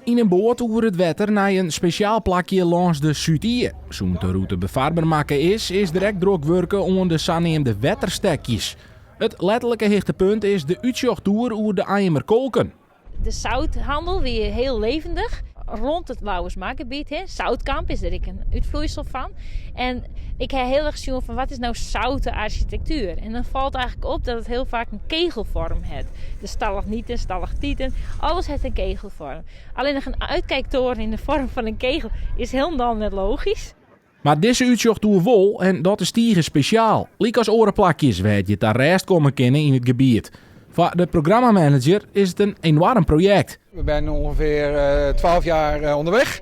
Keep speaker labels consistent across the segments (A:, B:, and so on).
A: In een boot over het wetter naar een speciaal plakje langs de Zuid-Ie. Zo'n de route bevaarbaar maken is direct druk werken onder de zogeheten wetterstekjes. Het letterlijke hoogtepunt is de uittocht over de Eimerkolken.
B: De zouthandel weer heel levendig. Rond het Lauwersmaargebied, Zoutkamp is er een uitvloeisel van. En ik heb heel erg gezien van wat is nou zoute architectuur. En dan valt eigenlijk op dat het heel vaak een kegelvorm heeft. De stalagmieten, stalactieten, alles heeft een kegelvorm. Alleen nog een uitkijktoren in de vorm van een kegel is helemaal net logisch.
A: Maar deze uittocht door wol en dat is stiegen speciaal. Liek als orenplakjes weet je daar rest komen kennen in het gebied. Voor de programmamanager is het een enorm project.
C: We zijn ongeveer 12 jaar onderweg.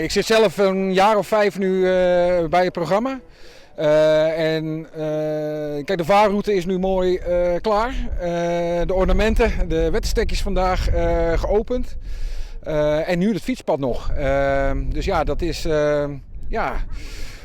C: Ik zit zelf een jaar of 5 nu bij het programma. Kijk, de vaarroute is nu mooi klaar. De ornamenten, de wetterstekjes vandaag geopend. En nu het fietspad nog. Dus ja, dat is...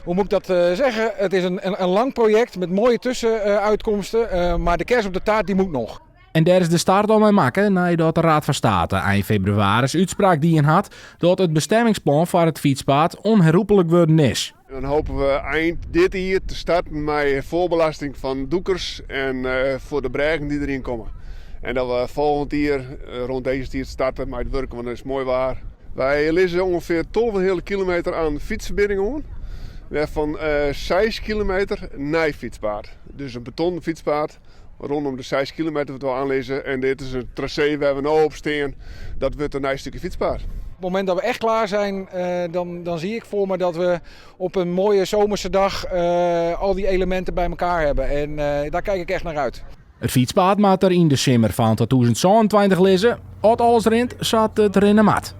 C: Hoe moet ik dat zeggen? Het is een lang project met mooie tussenuitkomsten. Maar de kers op de taart die moet nog.
A: En daar is de start al mee maken nadat de Raad van State eind februari uitspraak die in had dat het bestemmingsplan voor het fietspad onherroepelijk worden is.
D: Dan hopen we eind dit jaar te starten met voorbelasting van doekers en voor de bregen die erin komen. En dat we volgend jaar rond deze tijd starten met het werken, want dat is mooi waar. Wij lezen ongeveer 12 hele kilometer aan fietsverbindingen. Van 6 kilometer naar fietspad. Dus een betonnen fietspad rondom de 6 kilometer wat we aanlezen. En dit is een tracé waar we nu op staan. Dat wordt een stukje fietspad.
C: Op het moment dat we echt klaar zijn, dan zie ik voor me dat we op een mooie zomerse dag al die elementen bij elkaar hebben. En daar kijk ik echt naar uit.
A: Het fietspad maakt er in december van 2022 lezen. Als alles rent, zat het er in de mat.